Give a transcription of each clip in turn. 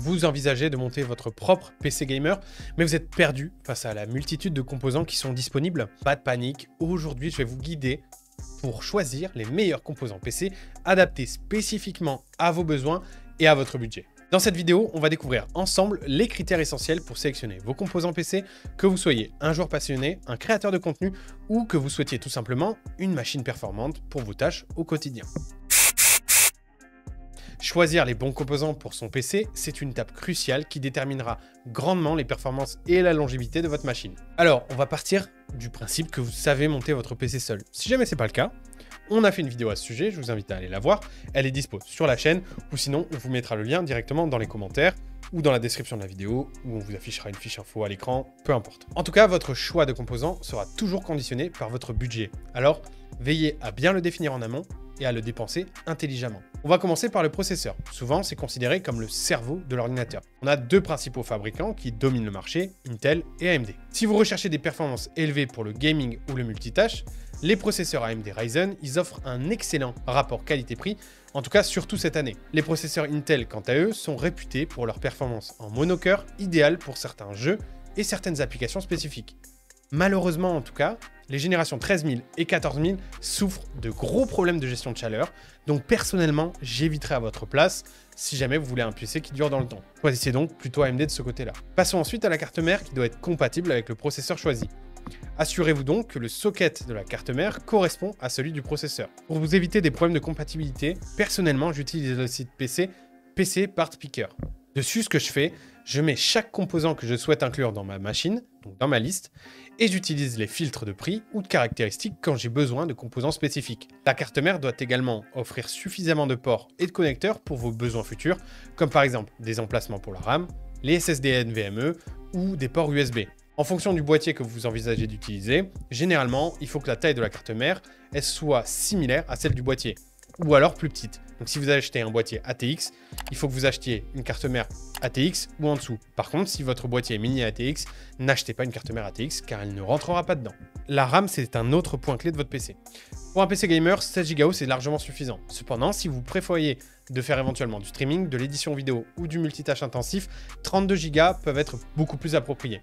Vous envisagez de monter votre propre PC gamer, mais vous êtes perdu face à la multitude de composants qui sont disponibles. Pas de panique, aujourd'hui je vais vous guider pour choisir les meilleurs composants PC adaptés spécifiquement à vos besoins et à votre budget. Dans cette vidéo, on va découvrir ensemble les critères essentiels pour sélectionner vos composants PC, que vous soyez un joueur passionné, un créateur de contenu ou que vous souhaitiez tout simplement une machine performante pour vos tâches au quotidien. Choisir les bons composants pour son PC, c'est une étape cruciale qui déterminera grandement les performances et la longévité de votre machine. Alors, on va partir du principe que vous savez monter votre PC seul. Si jamais c'est pas le cas, on a fait une vidéo à ce sujet, je vous invite à aller la voir. Elle est dispo sur la chaîne ou sinon on vous mettra le lien directement dans les commentaires ou dans la description de la vidéo où on vous affichera une fiche info à l'écran, peu importe. En tout cas, votre choix de composants sera toujours conditionné par votre budget. Alors, veillez à bien le définir en amont et à le dépenser intelligemment. On va commencer par le processeur. Souvent, c'est considéré comme le cerveau de l'ordinateur. On a deux principaux fabricants qui dominent le marché, Intel et AMD. Si vous recherchez des performances élevées pour le gaming ou le multitâche, les processeurs AMD Ryzen, ils offrent un excellent rapport qualité-prix, en tout cas surtout cette année. Les processeurs Intel, quant à eux, sont réputés pour leur performance en monocœur, idéale pour certains jeux et certaines applications spécifiques. Malheureusement en tout cas, les générations 13000 et 14000 souffrent de gros problèmes de gestion de chaleur, donc personnellement, j'éviterai à votre place si jamais vous voulez un PC qui dure dans le temps. Choisissez donc plutôt AMD de ce côté-là. Passons ensuite à la carte mère qui doit être compatible avec le processeur choisi. Assurez-vous donc que le socket de la carte mère correspond à celui du processeur. Pour vous éviter des problèmes de compatibilité, personnellement, j'utilise le site PC Part Picker. Dessus, ce que je fais, je mets chaque composant que je souhaite inclure dans ma machine, donc dans ma liste, et j'utilise les filtres de prix ou de caractéristiques quand j'ai besoin de composants spécifiques. La carte mère doit également offrir suffisamment de ports et de connecteurs pour vos besoins futurs, comme par exemple des emplacements pour la RAM, les SSD NVMe ou des ports USB. En fonction du boîtier que vous envisagez d'utiliser, généralement, il faut que la taille de la carte mère elle soit similaire à celle du boîtier, ou alors plus petite. Donc si vous achetez un boîtier ATX, il faut que vous achetiez une carte mère ATX ou en dessous. Par contre, si votre boîtier est mini ATX, n'achetez pas une carte mère ATX car elle ne rentrera pas dedans. La RAM, c'est un autre point clé de votre PC. Pour un PC gamer, 16 Go c'est largement suffisant. Cependant, si vous préfériez de faire éventuellement du streaming, de l'édition vidéo ou du multitâche intensif, 32 Go peuvent être beaucoup plus appropriés.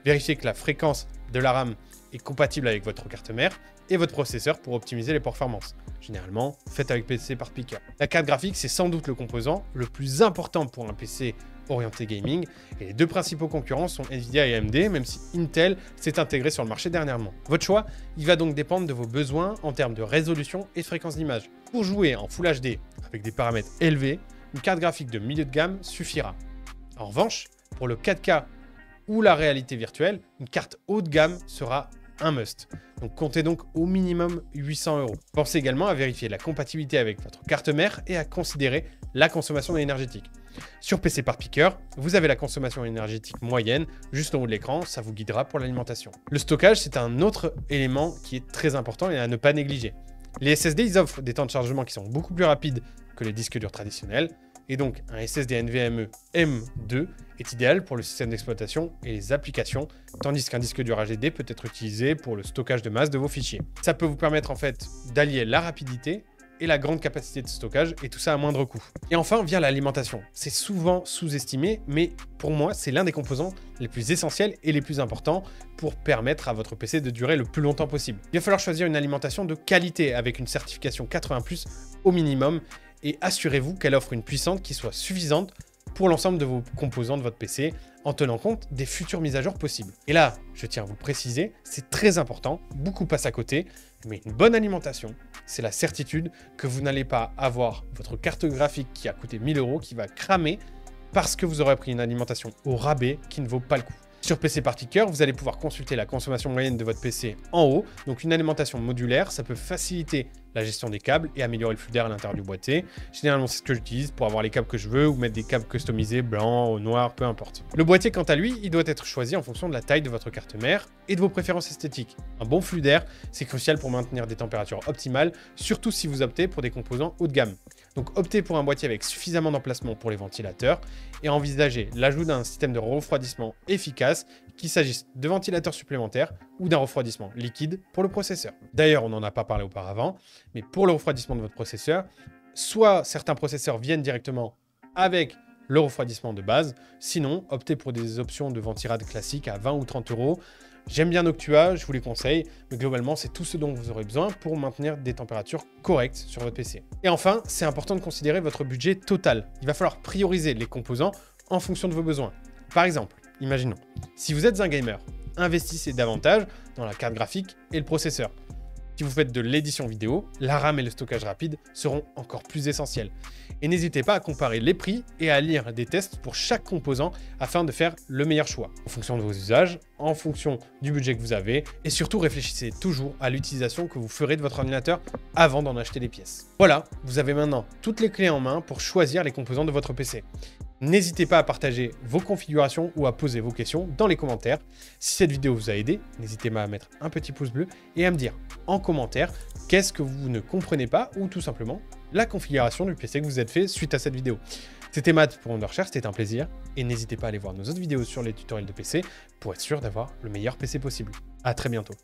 Vérifiez que la fréquence de la RAM est compatible avec votre carte mère et votre processeur pour optimiser les performances. Généralement, faites avec PC Part Picker. La carte graphique, c'est sans doute le composant le plus important pour un PC orienté gaming, et les deux principaux concurrents sont Nvidia et AMD, même si Intel s'est intégré sur le marché dernièrement. Votre choix, il va donc dépendre de vos besoins en termes de résolution et de fréquence d'image. Pour jouer en Full HD avec des paramètres élevés, une carte graphique de milieu de gamme suffira. En revanche, pour le 4K ou la réalité virtuelle, une carte haut de gamme sera un must. Donc comptez donc au minimum 800 €. Pensez également à vérifier la compatibilité avec votre carte mère et à considérer la consommation énergétique. Sur PC Part Picker, vous avez la consommation énergétique moyenne juste en haut de l'écran, ça vous guidera pour l'alimentation. Le stockage, c'est un autre élément qui est très important et à ne pas négliger. Les SSD, ils offrent des temps de chargement qui sont beaucoup plus rapides que les disques durs traditionnels. Et donc, un SSD NVMe M2 est idéal pour le système d'exploitation et les applications, tandis qu'un disque dur HDD peut être utilisé pour le stockage de masse de vos fichiers. Ça peut vous permettre en fait d'allier la rapidité et la grande capacité de stockage, et tout ça à moindre coût. Et enfin, vient l'alimentation. C'est souvent sous-estimé, mais pour moi, c'est l'un des composants les plus essentiels et les plus importants pour permettre à votre PC de durer le plus longtemps possible. Il va falloir choisir une alimentation de qualité avec une certification 80+ au minimum, et assurez-vous qu'elle offre une puissance qui soit suffisante pour l'ensemble de vos composants de votre PC, en tenant compte des futures mises à jour possibles. Et là, je tiens à vous le préciser, c'est très important, beaucoup passent à côté, mais une bonne alimentation, c'est la certitude que vous n'allez pas avoir votre carte graphique qui a coûté 1000 € qui va cramer parce que vous aurez pris une alimentation au rabais qui ne vaut pas le coup. Sur PC Part Picker, vous allez pouvoir consulter la consommation moyenne de votre PC en haut. Donc une alimentation modulaire, ça peut faciliter la gestion des câbles et améliorer le flux d'air à l'intérieur du boîtier. Généralement, c'est ce que j'utilise pour avoir les câbles que je veux ou mettre des câbles customisés, blanc, noir, peu importe. Le boîtier, quant à lui, il doit être choisi en fonction de la taille de votre carte mère et de vos préférences esthétiques. Un bon flux d'air, c'est crucial pour maintenir des températures optimales, surtout si vous optez pour des composants haut de gamme. Donc optez pour un boîtier avec suffisamment d'emplacement pour les ventilateurs et envisagez l'ajout d'un système de refroidissement efficace, qu'il s'agisse de ventilateurs supplémentaires ou d'un refroidissement liquide pour le processeur. D'ailleurs, on n'en a pas parlé auparavant, mais pour le refroidissement de votre processeur, soit certains processeurs viennent directement avec le refroidissement de base. Sinon, optez pour des options de ventirad classiques à 20 ou 30 euros. J'aime bien Noctua, je vous les conseille, mais globalement, c'est tout ce dont vous aurez besoin pour maintenir des températures correctes sur votre PC. Et enfin, c'est important de considérer votre budget total. Il va falloir prioriser les composants en fonction de vos besoins. Par exemple, imaginons, si vous êtes un gamer, investissez davantage dans la carte graphique et le processeur. Si vous faites de l'édition vidéo, la RAM et le stockage rapide seront encore plus essentiels. Et n'hésitez pas à comparer les prix et à lire des tests pour chaque composant afin de faire le meilleur choix, en fonction de vos usages, en fonction du budget que vous avez, et surtout réfléchissez toujours à l'utilisation que vous ferez de votre ordinateur avant d'en acheter les pièces. Voilà, vous avez maintenant toutes les clés en main pour choisir les composants de votre PC. N'hésitez pas à partager vos configurations ou à poser vos questions dans les commentaires. Si cette vidéo vous a aidé, n'hésitez pas à mettre un petit pouce bleu et à me dire en commentaire qu'est-ce que vous ne comprenez pas ou tout simplement la configuration du PC que vous êtes fait suite à cette vidéo. C'était Matt pour Wondershare, c'était un plaisir et n'hésitez pas à aller voir nos autres vidéos sur les tutoriels de PC pour être sûr d'avoir le meilleur PC possible. À très bientôt.